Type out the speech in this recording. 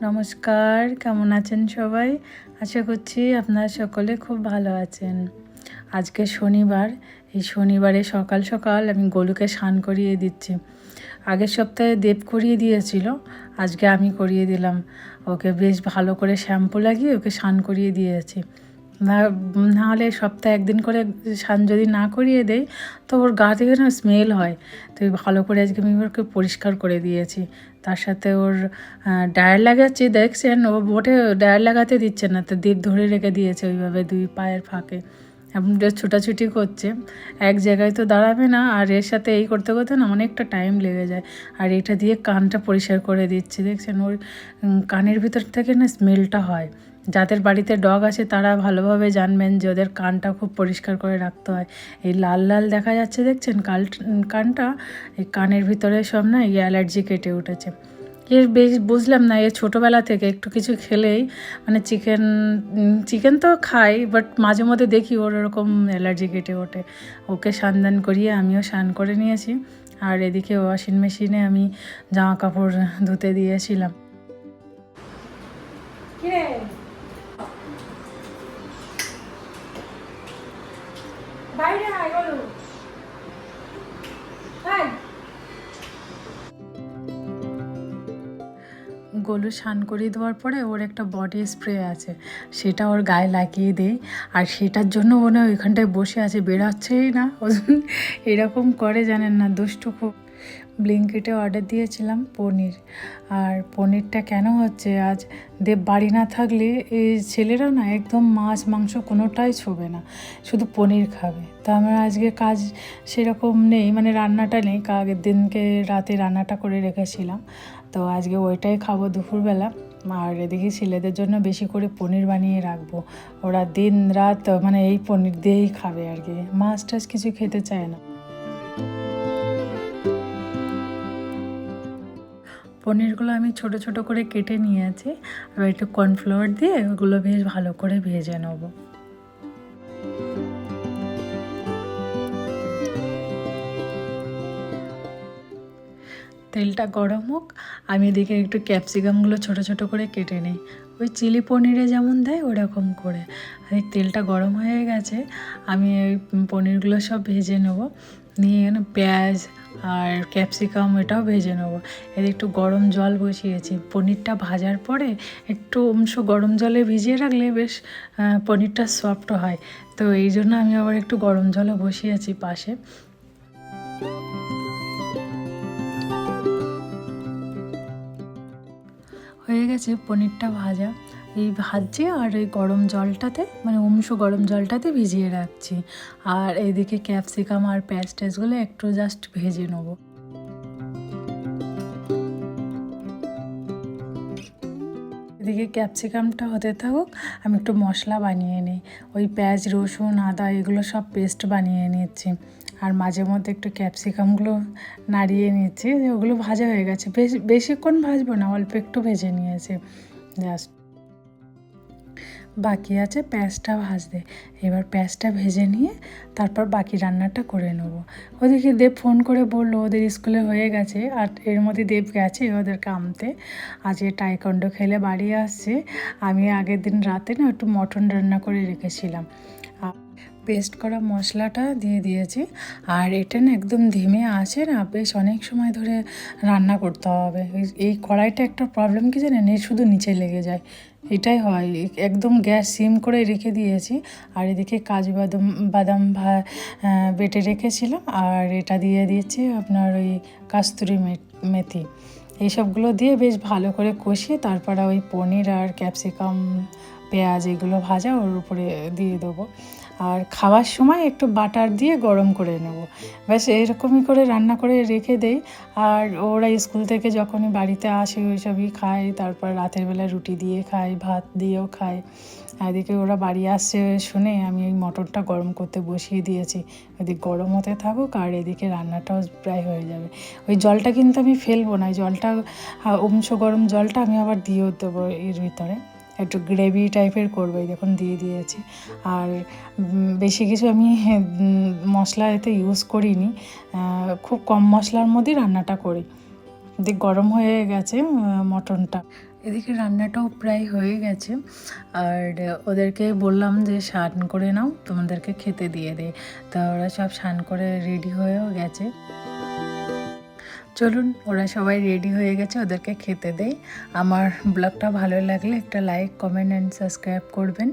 নমস্কার, কেমন আছেন সবাই? আশা করছি আপনারা সকলে খুব ভালো আছেন। আজকে শনিবার, এই শনিবারে সকাল সকাল আমি গোলুকে স্নান করিয়ে দিচ্ছি। আগের সপ্তাহে দেব করিয়ে দিয়েছিল, আজকে আমি করিয়ে দিলাম। ওকে বেশ ভালো করে শ্যাম্পু লাগিয়ে ওকে স্নান করিয়ে দিয়েছি। নাহলে সপ্তাহে একদিন করে স্নান যদি না করিয়ে দেই তো ওর গা থেকে না স্মেল হয়। তো ভালো করে আজকে আমি ওকে পরিষ্কার করে দিয়েছি। তার সাথে ওর ডায়ার লাগাচ্ছি, দেখছেন ও বোটে ডায়ার লাগাতে দিচ্ছে না, তো দেব ধরে রেখে দিয়েছে ওইভাবে দুই পায়ের ফাঁকে। এখন ছোটাছুটি করছে, এক জায়গায় তো দাঁড়াবে না, আর এর সাথে এই করতে করতে না অনেকটা টাইম লেগে যায়। আর এটা দিয়ে কানটা পরিষ্কার করে দিচ্ছি, দেখছেন ওর কানের ভিতর থেকে না স্মেলটা হয়। যাদের বাড়িতে ডগ আছে তারা ভালোভাবে জানবেন যে ওদের কানটা খুব পরিষ্কার করে রাখতে হয়। এই লাল লাল দেখা যাচ্ছে দেখছেন কানটা, এই কানের ভিতরে সব না এই অ্যালার্জি কেটে উঠেছে। এর বেশ বুঝলাম না, এ ছোটোবেলা থেকে একটু কিছু খেলেই মানে চিকেন তো খাই, বাট মাঝে মধ্যে দেখি ওর এরকম অ্যালার্জি কেটে ওঠে। ওকে স্নান করিয়ে আমিও স্নান করে নিয়েছি। আর এদিকে ওয়াশিং মেশিনে আমি জামা কাপড় ধুতে দিয়েছিলাম। গোলু স্নান করিয়ে দেওয়ার পরে ওর একটা বডি স্প্রে আছে, সেটা ওর গায়ে লাগিয়ে দেই। আর সেটার জন্য ও না ওইখানটায় বসে আছে, বেরোচ্ছেই না। এরকম করে জানেন না, দুষ্টু খুব। ব্লিঙ্কিটে অর্ডার দিয়েছিলাম পনির। আর পনিরটা কেন হচ্ছে, আজ দেব বাড়ি না থাকলে এই ছেলেরা না একদম মাছ মাংস কোনোটাই ছোবে না, শুধু পনির খাবে। তো আমার আজকে কাজ সেরকম নেই, মানে রান্নাটা নেই, আগের দিনকে রাতে রান্নাটা করে রেখেছিলাম, তো আজকে ওইটাই খাবো দুপুরবেলা। আর এদিকে ছেলেদের জন্য বেশি করে পনির বানিয়ে রাখবো, ওরা দিন রাত মানে এই পনির দিয়েই খাবে আর কি, মাছ টাছ কিছু খেতে চায় না। পনিরগুলো আমি ছোট ছোট করে কেটে নিয়েছি, আর একটু কর্নফ্লাওয়ার দিয়ে ওগুলো বেশ ভালো করে ভেজে নেব। তেলটা গরম হোক, আমি এদিকে একটু ক্যাপসিকামগুলো ছোট ছোট করে কেটে নিই, ওই চিলি পনিরে যেমন দেয় ওরকম করে। আর তেলটা গরম হয়ে গেছে, আমি ওই পনিরগুলো সব ভেজে নেবো। নিয়ে পেঁয়াজ আর ক্যাপসিকাম এটাও ভেজে নেবো। এর একটু গরম জল বসিয়েছি, পনিরটা ভাজার পরে একটু অংশ গরম জলে ভিজিয়ে রাখলে বেশ পনিরটা সফট হয়। তো এই জন্য আমি আবার একটু গরম জলও বসিয়েছি পাশে। হয়ে গেছে পনিরটা ভাজা, এই ভাজছি আর এই গরম জলটাতে মানে গরম জলটাতে ভিজিয়ে রাখছি। আর এইদিকে ক্যাপসিকাম আর পেঁয়াজ টেজগুলো একটু জাস্ট ভেজে নেবো। এদিকে ক্যাপসিকামটা হতে থাকুক, আমি একটু মশলা বানিয়ে নিই। ওই পেঁয়াজ রসুন আদা এগুলো সব পেস্ট বানিয়ে নিচ্ছি। আর মাঝে মধ্যে একটু ক্যাপসিকামগুলো নাড়িয়ে নিচ্ছি, ওগুলো ভাজা হয়ে গেছে, বেশিক্ষণ ভাজবো না, অল্প একটু ভেজে নিয়েছি জাস্ট। বাকি আছে পেঁয়াজটা ভাজতে, এবার পেঁয়াজটা ভেজে নিয়ে তারপর বাকি রান্নাটা করে নেব। ওদিকে দেব ফোন করে বললো ওদের স্কুলে হয়ে গেছে, আর এর মধ্যে দেব গেছে ওদেরকে আনতে। আজকে টাইকন্ডো খেলে বাড়ি আসছে। আমি আগের দিন রাতে না একটু মটন রান্না করে রেখেছিলাম, পেস্ট করা মশলাটা দিয়ে দিয়েছি। আর এটা না একদম ধিমে আছে না, বেশ অনেক সময় ধরে রান্না করতে হবে। এই কড়াইটা একটা প্রবলেম কি জানেন, শুধু নিচে লেগে যায়, এটাই হয়। একদম গ্যাস সিম করে রেখে দিয়েছি। আর এদিকে কাজু বাদাম বেটে রেখেছিলাম, আর এটা দিয়ে দিয়েছি আপনার ওই কাস্তুরি মেথি। এইসবগুলো দিয়ে বেশ ভালো করে কষিয়ে তারপরে ওই পনির আর ক্যাপসিকাম পেঁয়াজ এগুলো ভাজা ওর উপরে দিয়ে দেবো। আর খাওয়ার সময় একটু বাটার দিয়ে গরম করে নেব, ব্যাস এরকমই করে রান্না করে রেখে দেই। আর ওরা স্কুল থেকে যখনই বাড়িতে আসে ওইসবই খায়, তারপর রাতের বেলা রুটি দিয়ে খায়, ভাত দিয়েও খায়। এদিকে ওরা বাড়ি আসছে শুনে আমি ওই মটরটা গরম করতে বসিয়ে দিয়েছি, এদিকে গরম হতে থাকুক আর এদিকে রান্নাটাও প্রায় হয়ে যাবে। ওই জলটা কিন্তু আমি ফেলবো না, জলটা গরম জলটা আমি আবার দিয়েও দেবো এর ভিতরে। একটু গ্রেভি টাইপের করবো, এই দেখুন দিয়ে দিয়েছি। আর বেশি কিছু আমি মশলা এতে ইউজ করিনি, খুব কম মশলার মধ্যেই রান্নাটা করি। এদিকে গরম হয়ে গেছে মটনটা, এদিকে রান্নাটাও প্রায় হয়ে গেছে। আর ওদেরকে বললাম যে স্নান করে নাও, তোমাদেরকে খেতে দিয়ে দে। তা ওরা সব স্নান করে রেডি হয়েও গেছে। চলুন, ওরা সবাই রেডি হয়ে গেছে, ওদেরকে খেতে দেই। আমার ব্লগটা ভালো লাগলে একটা লাইক, কমেন্ট অ্যান্ড সাবস্ক্রাইব করবেন।